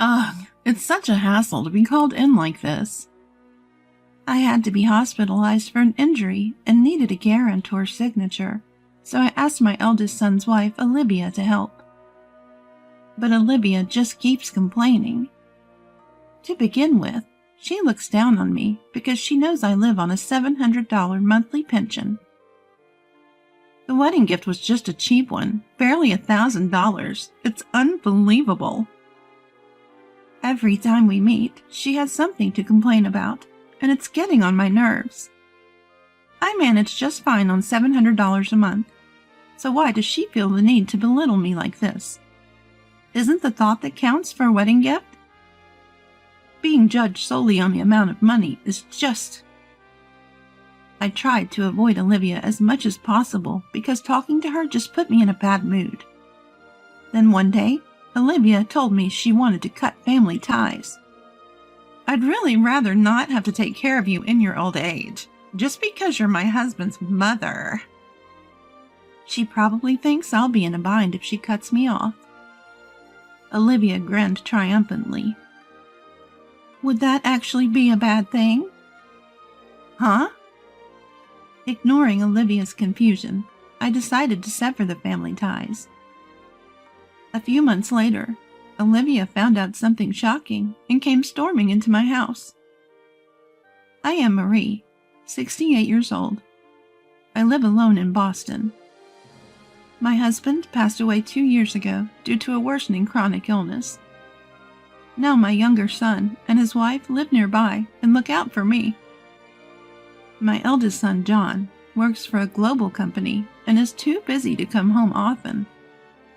Ugh, it's such a hassle to be called in like this. I had to be hospitalized for an injury and needed a guarantor signature, so I asked my eldest son's wife, Olivia, to help. But Olivia just keeps complaining. To begin with, she looks down on me because she knows I live on a $700 monthly pension. The wedding gift was just a cheap one, barely $1,000. It's unbelievable. Every time we meet, she has something to complain about, and it's getting on my nerves. I manage just fine on $700 a month, so why does she feel the need to belittle me like this? Isn't the thought that counts for a wedding gift? Being judged solely on the amount of money is just... I tried to avoid Olivia as much as possible because talking to her just put me in a bad mood. Then one day, Olivia told me she wanted to cut family ties. I'd really rather not have to take care of you in your old age, just because you're my husband's mother. She probably thinks I'll be in a bind if she cuts me off. Olivia grinned triumphantly. Would that actually be a bad thing? Huh? Ignoring Olivia's confusion, I decided to sever the family ties. A few months later, Olivia found out something shocking and came storming into my house. I am Marie, 68 years old. I live alone in Boston. My husband passed away 2 years ago due to a worsening chronic illness. Now my younger son and his wife live nearby and look out for me. My eldest son, John, works for a global company and is too busy to come home often.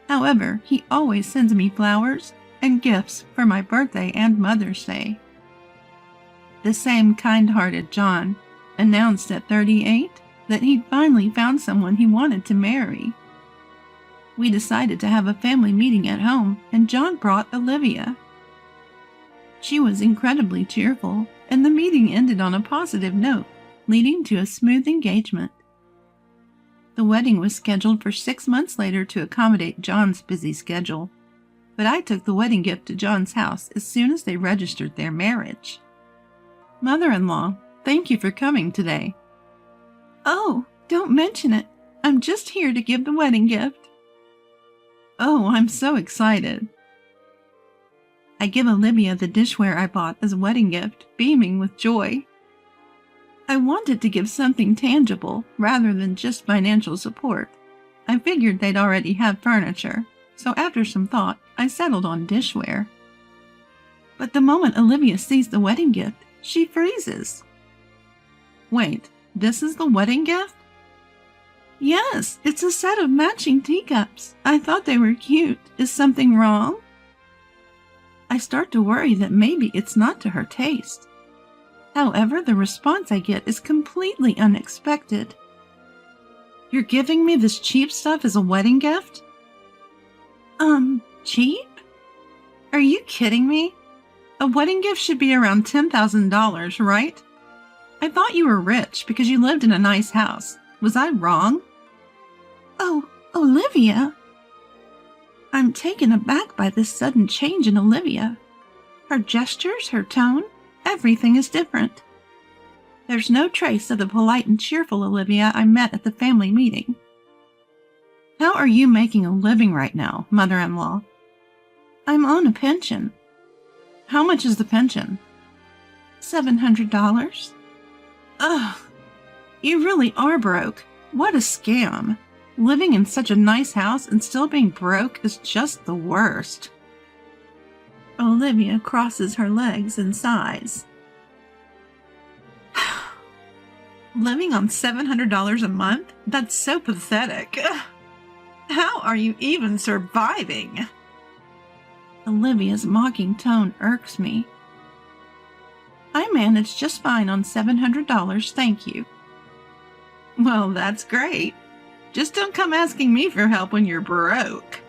However, he always sends me flowers and gifts for my birthday and Mother's Day. The same kind-hearted John announced at 38 that he'd finally found someone he wanted to marry. We decided to have a family meeting at home, and John brought Olivia. She was incredibly cheerful, and the meeting ended on a positive note, leading to a smooth engagement. The wedding was scheduled for 6 months later to accommodate John's busy schedule, but I took the wedding gift to John's house as soon as they registered their marriage. Mother-in-law, thank you for coming today. Oh, don't mention it. I'm just here to give the wedding gift. Oh, I'm so excited. I give Olivia the dishware I bought as a wedding gift, beaming with joy. I wanted to give something tangible rather than just financial support. I figured they'd already have furniture, so after some thought, I settled on dishware. But the moment Olivia sees the wedding gift, she freezes. Wait, this is the wedding gift? Yes, it's a set of matching teacups. I thought they were cute. Is something wrong? I start to worry that maybe it's not to her taste. However, the response I get is completely unexpected. You're giving me this cheap stuff as a wedding gift? Cheap? Are you kidding me? A wedding gift should be around $10,000, right? I thought you were rich because you lived in a nice house. Was I wrong? Oh, Olivia! I'm taken aback by this sudden change in Olivia. Her gestures, her tone, everything is different. There's no trace of the polite and cheerful Olivia I met at the family meeting. How are you making a living right now, mother-in-law? I'm on a pension. How much is the pension? $700. Ugh, you really are broke. What a scam. Living in such a nice house and still being broke is just the worst. Olivia crosses her legs and sighs. Living on $700 a month? That's so pathetic. How are you even surviving? Olivia's mocking tone irks me. I manage just fine on $700, thank you. Well, that's great. Just don't come asking me for help when you're broke.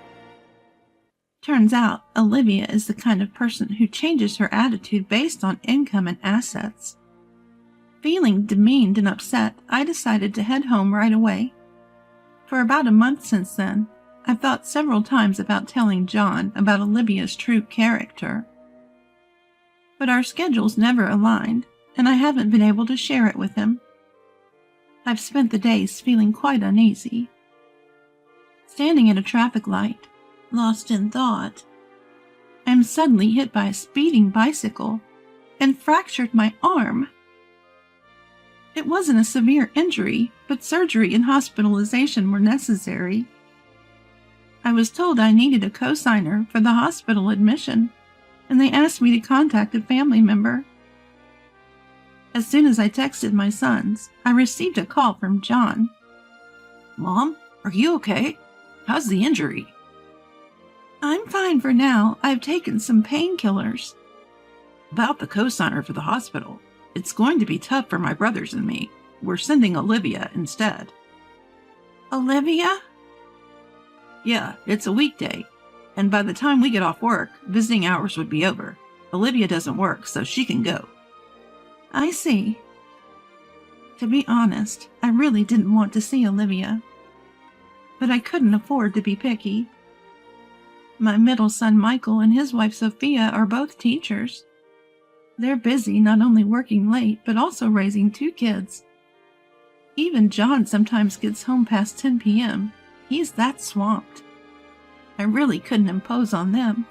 Turns out, Olivia is the kind of person who changes her attitude based on income and assets. Feeling demeaned and upset, I decided to head home right away. For about a month since then, I've thought several times about telling John about Olivia's true character, but our schedules never aligned, and I haven't been able to share it with him. I've spent the days feeling quite uneasy. Standing at a traffic light, lost in thought, I am suddenly hit by a speeding bicycle and fractured my arm. It wasn't a severe injury, but surgery and hospitalization were necessary. I was told I needed a cosigner for the hospital admission, and they asked me to contact a family member. As soon as I texted my sons, I received a call from John. "Mom, are you okay? How's the injury?" "I'm fine for now. I've taken some painkillers." "About the cosigner for the hospital. It's going to be tough for my brothers and me. We're sending Olivia instead." "Olivia?" "Yeah, it's a weekday, and by the time we get off work, visiting hours would be over. Olivia doesn't work, so she can go." "I see." To be honest, I really didn't want to see Olivia, but I couldn't afford to be picky. My middle son Michael and his wife Sophia are both teachers. They're busy not only working late, but also raising 2 kids. Even John sometimes gets home past 10 p.m. He's that swamped. I really couldn't impose on them.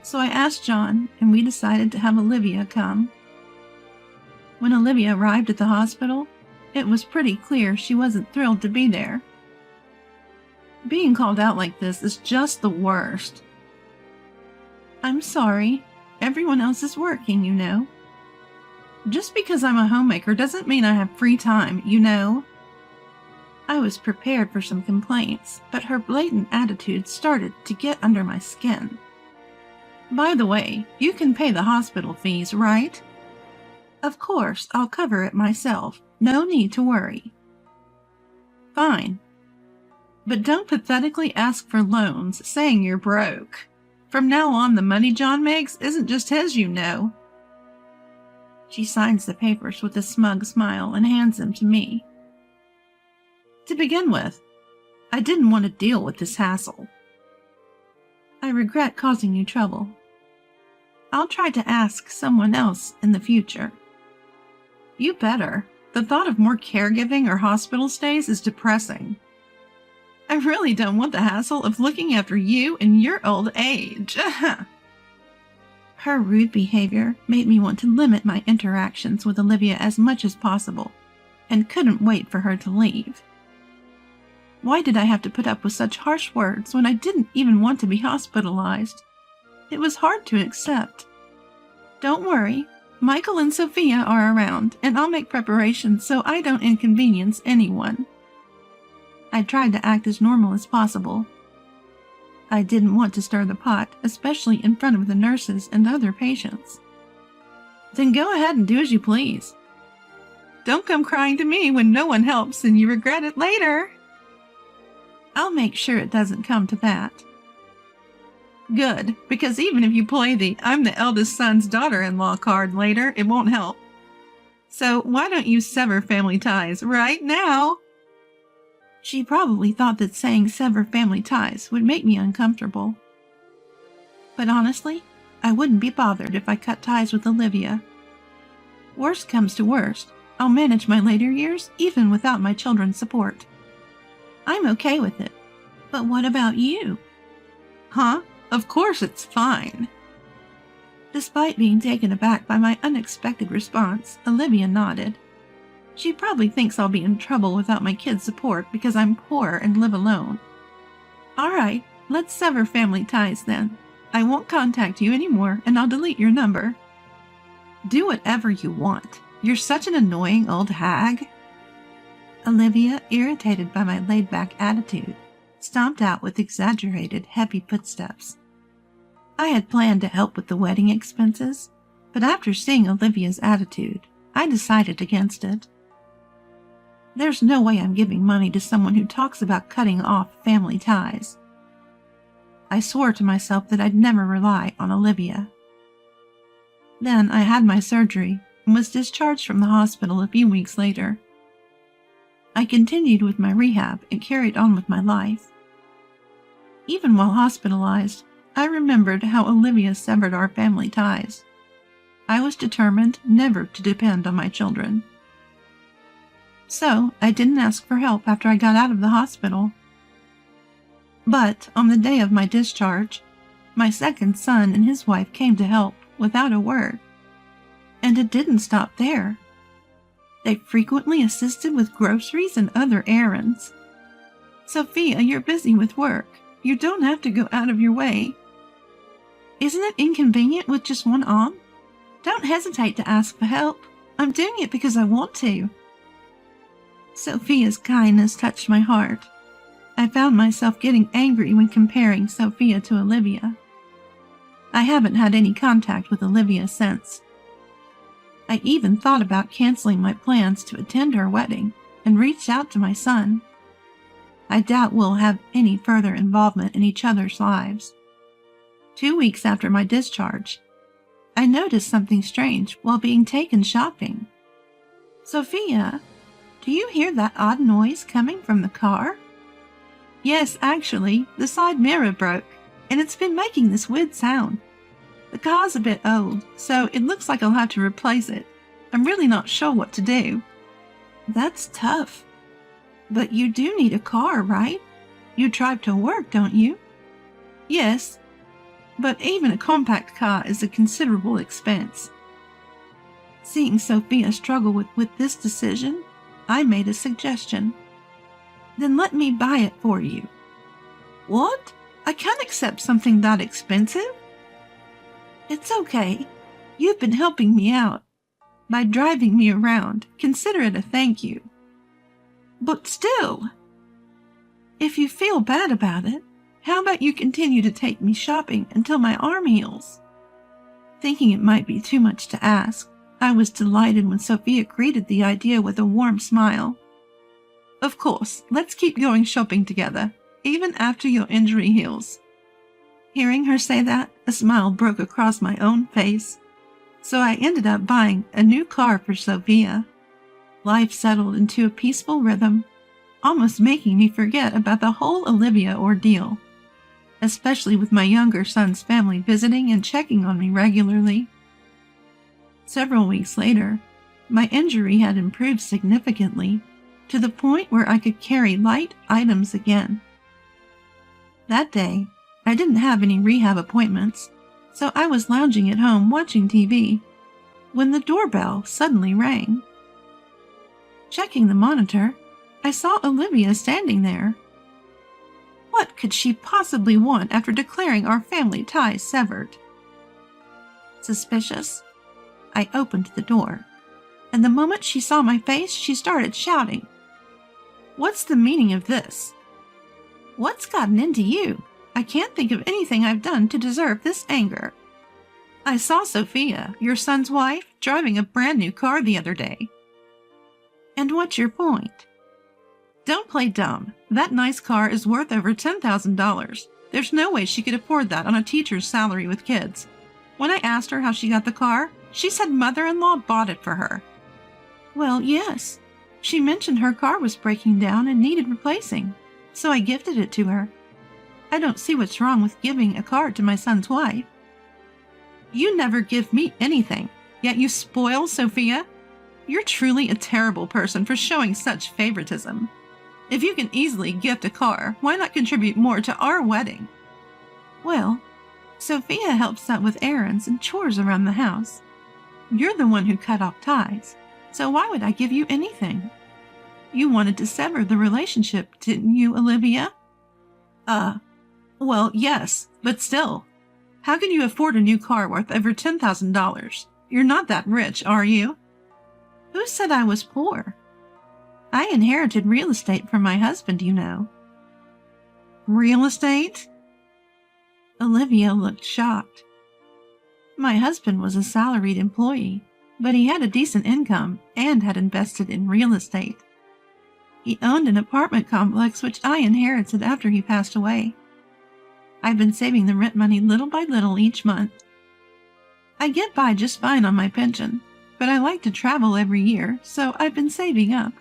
So I asked John, and we decided to have Olivia come. When Olivia arrived at the hospital, it was pretty clear she wasn't thrilled to be there. Being called out like this is just the worst. "I'm sorry. Everyone else is working, you know." "Just because I'm a homemaker doesn't mean I have free time, you know." I was prepared for some complaints, but her blatant attitude started to get under my skin. "By the way, you can pay the hospital fees, right?" "Of course, I'll cover it myself. No need to worry." "Fine. But don't pathetically ask for loans, saying you're broke. From now on, the money John makes isn't just his, you know." She signs the papers with a smug smile and hands them to me. "To begin with, I didn't want to deal with this hassle." "I regret causing you trouble. I'll try to ask someone else in the future." "You better. The thought of more caregiving or hospital stays is depressing. I really don't want the hassle of looking after you in your old age." Her rude behavior made me want to limit my interactions with Olivia as much as possible, and couldn't wait for her to leave. Why did I have to put up with such harsh words when I didn't even want to be hospitalized? It was hard to accept. "Don't worry. Michael and Sophia are around, and I'll make preparations so I don't inconvenience anyone." I tried to act as normal as possible. I didn't want to stir the pot, especially in front of the nurses and other patients. "Then go ahead and do as you please. Don't come crying to me when no one helps and you regret it later." "I'll make sure it doesn't come to that." "Good, because even if you play the 'I'm the eldest son's daughter-in-law' card later, it won't help. So why don't you sever family ties right now?" She probably thought that saying sever family ties would make me uncomfortable. But honestly, I wouldn't be bothered if I cut ties with Olivia. Worst comes to worst, I'll manage my later years even without my children's support. I'm okay with it. But what about you? "Huh? Of course it's fine." Despite being taken aback by my unexpected response, Olivia nodded. She probably thinks I'll be in trouble without my kids' support because I'm poor and live alone. "All right, let's sever family ties then. I won't contact you anymore and I'll delete your number." "Do whatever you want. You're such an annoying old hag." Olivia, irritated by my laid-back attitude, stomped out with exaggerated, heavy footsteps. I had planned to help with the wedding expenses, but after seeing Olivia's attitude, I decided against it. There's no way I'm giving money to someone who talks about cutting off family ties. I swore to myself that I'd never rely on Olivia. Then I had my surgery and was discharged from the hospital a few weeks later. I continued with my rehab and carried on with my life. Even while hospitalized, I remembered how Olivia severed our family ties. I was determined never to depend on my children. So I didn't ask for help after I got out of the hospital. But on the day of my discharge, my second son and his wife came to help without a word. And it didn't stop there. They frequently assisted with groceries and other errands. Sophia, you're busy with work. You don't have to go out of your way. Isn't it inconvenient with just one arm? Don't hesitate to ask for help. I'm doing it because I want to. Sophia's kindness touched my heart. I found myself getting angry when comparing Sophia to Olivia. I haven't had any contact with Olivia since. I even thought about canceling my plans to attend her wedding and reached out to my son. I doubt we'll have any further involvement in each other's lives. 2 weeks after my discharge, I noticed something strange while being taken shopping. Sophia, do you hear that odd noise coming from the car? Yes, actually, the side mirror broke, and it's been making this weird sound. The car's a bit old, so it looks like I'll have to replace it. I'm really not sure what to do. That's tough. But you do need a car, right? You drive to work, don't you? Yes, but even a compact car is a considerable expense. Seeing Sophia struggle with this decision, I made a suggestion. Then let me buy it for you. What? I can't accept something that expensive. It's okay. You've been helping me out. By driving me around, consider it a thank you. But still, if you feel bad about it, how about you continue to take me shopping until my arm heals? Thinking it might be too much to ask, I was delighted when Sophia greeted the idea with a warm smile. Of course, let's keep going shopping together, even after your injury heals. Hearing her say that, a smile broke across my own face. So I ended up buying a new car for Sophia. Life settled into a peaceful rhythm, almost making me forget about the whole Olivia ordeal, especially with my younger son's family visiting and checking on me regularly. Several weeks later, my injury had improved significantly, to the point where I could carry light items again. That day, I didn't have any rehab appointments, so I was lounging at home watching TV when the doorbell suddenly rang. Checking the monitor, I saw Olivia standing there. What could she possibly want after declaring our family ties severed? Suspicious, I opened the door, and the moment she saw my face, she started shouting. What's the meaning of this? What's gotten into you? I can't think of anything I've done to deserve this anger. I saw Sophia, your son's wife, driving a brand new car the other day. And what's your point? Don't play dumb. That nice car is worth over $10,000. There's no way she could afford that on a teacher's salary with kids. When I asked her how she got the car, she said mother-in-law bought it for her. Well, yes. She mentioned her car was breaking down and needed replacing, so I gifted it to her. I don't see what's wrong with giving a car to my son's wife. You never give me anything, yet you spoil Sophia? You're truly a terrible person for showing such favoritism. If you can easily gift a car, why not contribute more to our wedding? Well, Sophia helps out with errands and chores around the house. You're the one who cut off ties, so why would I give you anything? You wanted to sever the relationship, didn't you, Olivia? Well, yes, but still. How can you afford a new car worth over $10,000? You're not that rich, are you? Who said I was poor? I inherited real estate from my husband, you know. Real estate? Olivia looked shocked. My husband was a salaried employee, but he had a decent income and had invested in real estate. He owned an apartment complex which I inherited after he passed away. I've been saving the rent money little by little each month. I get by just fine on my pension, but I like to travel every year, so I've been saving up.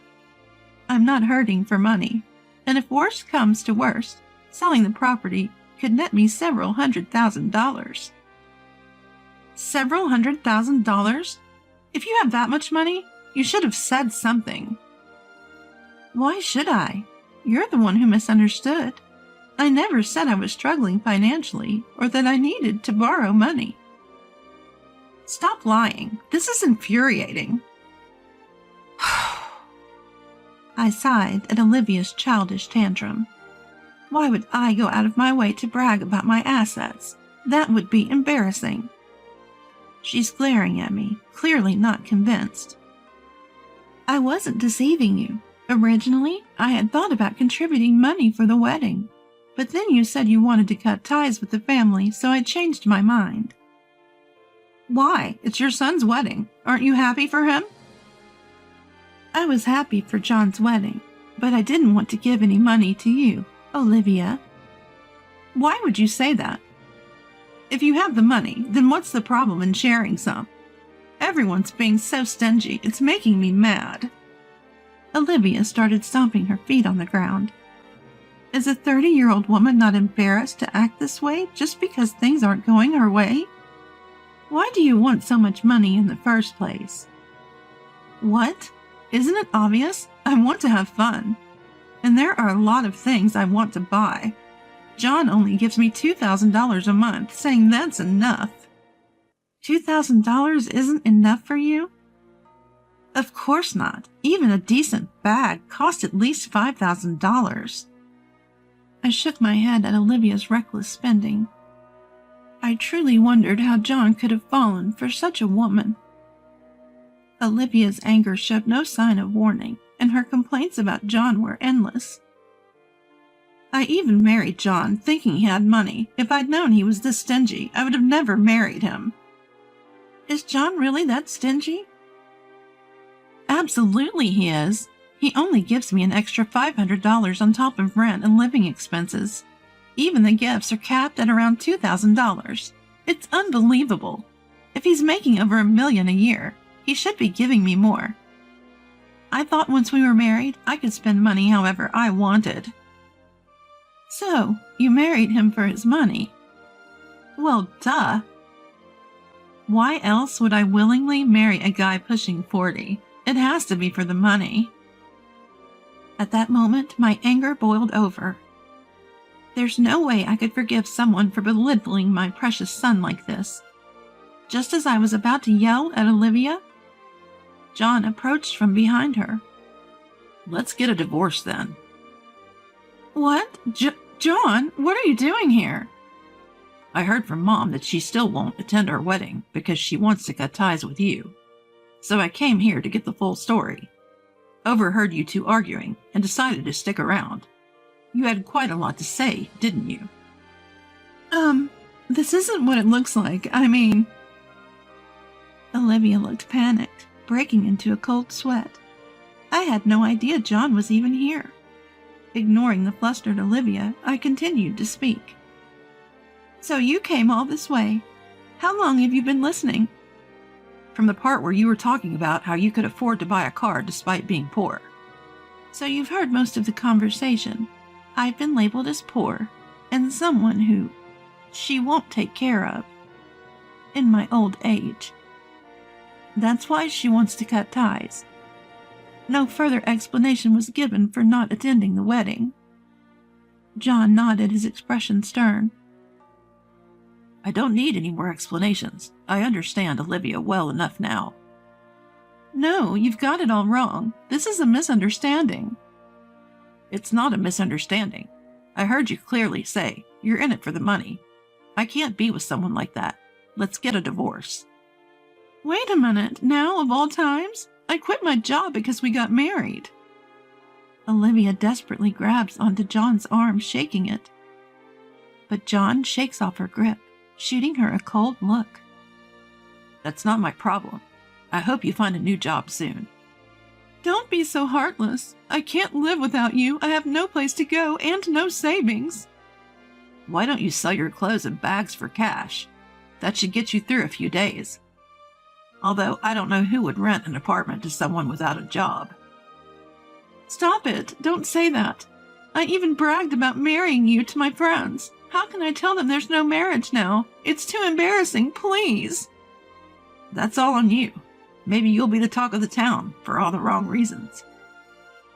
I'm not hurting for money, and if worst comes to worst, selling the property could net me several $100,000. Several $100,000? If you have that much money, you should have said something. Why should I? You're the one who misunderstood. I never said I was struggling financially or that I needed to borrow money. Stop lying. This is infuriating. I sighed at Olivia's childish tantrum. Why would I go out of my way to brag about my assets? That would be embarrassing. She's glaring at me, clearly not convinced. I wasn't deceiving you. Originally, I had thought about contributing money for the wedding, but then you said you wanted to cut ties with the family, so I changed my mind. Why? It's your son's wedding. Aren't you happy for him? I was happy for John's wedding, but I didn't want to give any money to you, Olivia. Why would you say that? If you have the money, then what's the problem in sharing some? Everyone's being so stingy, it's making me mad. Olivia started stomping her feet on the ground. Is a 30-year-old woman not embarrassed to act this way just because things aren't going her way? Why do you want so much money in the first place? What? Isn't it obvious? I want to have fun. And there are a lot of things I want to buy. John only gives me $2,000 a month, saying that's enough. $2,000 isn't enough for you? Of course not. Even a decent bag costs at least $5,000. I shook my head at Olivia's reckless spending. I truly wondered how John could have fallen for such a woman. Olivia's anger showed no sign of warning, and her complaints about John were endless. I even married John thinking he had money. If I'd known he was this stingy, I would have never married him. Is John really that stingy? Absolutely he is. He only gives me an extra $500 on top of rent and living expenses. Even the gifts are capped at around $2,000. It's unbelievable. If he's making over $1 million a year, he should be giving me more. I thought once we were married, I could spend money however I wanted. So, you married him for his money? Well, duh. Why else would I willingly marry a guy pushing 40? It has to be for the money. At that moment, my anger boiled over. There's no way I could forgive someone for belittling my precious son like this. Just as I was about to yell at Olivia, John approached from behind her. Let's get a divorce then. What? John, what are you doing here? I heard from Mom that she still won't attend our wedding because she wants to cut ties with you. So I came here to get the full story. Overheard you two arguing and decided to stick around. You had quite a lot to say, didn't you? This isn't what it looks like. I mean... Olivia looked panicked, breaking into a cold sweat. I had no idea John was even here. Ignoring the flustered Olivia, I continued to speak. So you came all this way. How long have you been listening? From the part where you were talking about how you could afford to buy a car despite being poor. So you've heard most of the conversation. I've been labeled as poor, and someone who she won't take care of in my old age. That's why she wants to cut ties. No further explanation was given for not attending the wedding. John nodded, his expression stern. I don't need any more explanations. I understand Olivia well enough now. No, you've got it all wrong. This is a misunderstanding. It's not a misunderstanding. I heard you clearly say you're in it for the money. I can't be with someone like that. Let's get a divorce. Wait a minute. Now, of all times? I quit my job because we got married. Olivia desperately grabs onto John's arm, shaking it. But John shakes off her grip, shooting her a cold look. That's not my problem. I hope you find a new job soon. Don't be so heartless. I can't live without you. I have no place to go and no savings. Why don't you sell your clothes and bags for cash? That should get you through a few days. Although I don't know who would rent an apartment to someone without a job. Stop it. Don't say that. I even bragged about marrying you to my friends. How can I tell them there's no marriage now? It's too embarrassing, please. That's all on you. Maybe you'll be the talk of the town for all the wrong reasons."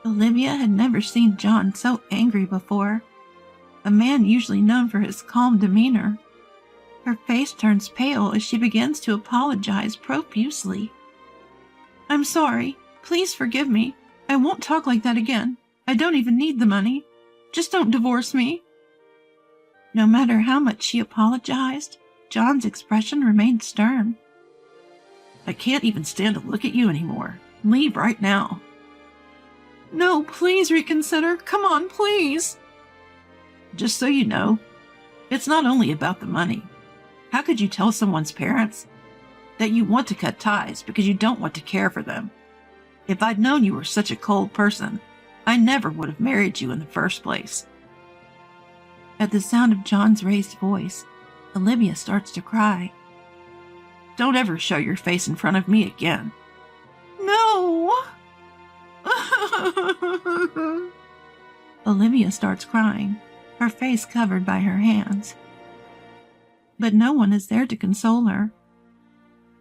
Olivia had never seen John so angry before, a man usually known for his calm demeanor. Her face turns pale as she begins to apologize profusely. "I'm sorry. Please forgive me. I won't talk like that again. I don't even need the money. Just don't divorce me." No matter how much she apologized, John's expression remained stern. "I can't even stand to look at you anymore. Leave right now." "No, please reconsider. Come on, please." "Just so you know, it's not only about the money. How could you tell someone's parents that you want to cut ties because you don't want to care for them? If I'd known you were such a cold person, I never would have married you in the first place." At the sound of John's raised voice, Olivia starts to cry. "Don't ever show your face in front of me again." "No!" Olivia starts crying, her face covered by her hands. But no one is there to console her.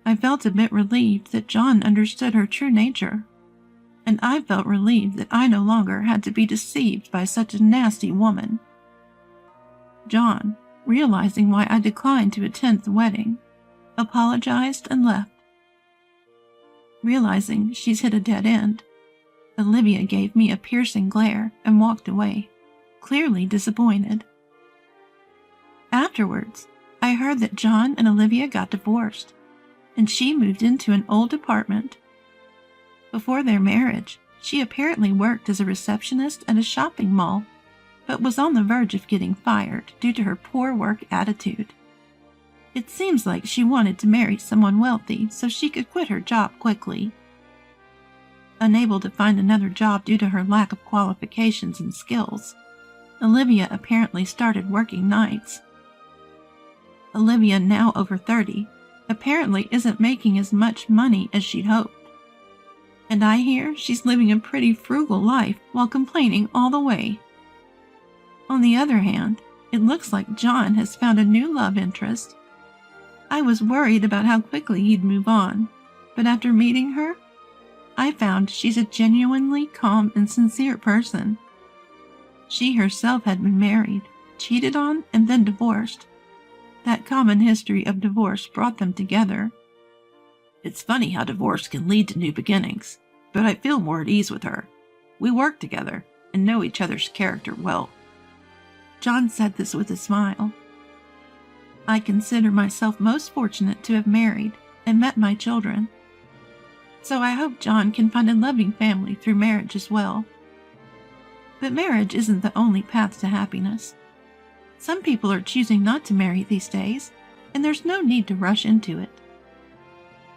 I felt a bit relieved that John understood her true nature, and I felt relieved that I no longer had to be deceived by such a nasty woman. John, realizing why I declined to attend the wedding, apologized and left. Realizing she's hit a dead end, Olivia gave me a piercing glare and walked away, clearly disappointed. Afterwards, I heard that John and Olivia got divorced, and she moved into an old apartment. Before their marriage, she apparently worked as a receptionist at a shopping mall, but was on the verge of getting fired due to her poor work attitude. It seems like she wanted to marry someone wealthy so she could quit her job quickly. Unable to find another job due to her lack of qualifications and skills, Olivia apparently started working nights. Olivia, now over 30, apparently isn't making as much money as she'd hoped. And I hear she's living a pretty frugal life while complaining all the way. On the other hand, it looks like John has found a new love interest. I was worried about how quickly he'd move on, but after meeting her, I found she's a genuinely calm and sincere person. She herself had been married, cheated on, and then divorced. That common history of divorce brought them together. It's funny how divorce can lead to new beginnings, but I feel more at ease with her. We work together and know each other's character well." John said this with a smile. I consider myself most fortunate to have married and met my children. So I hope John can find a loving family through marriage as well. But marriage isn't the only path to happiness. Some people are choosing not to marry these days, and there's no need to rush into it.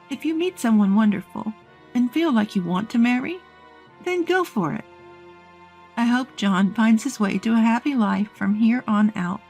If you meet someone wonderful and feel like you want to marry, then go for it. I hope John finds his way to a happy life from here on out.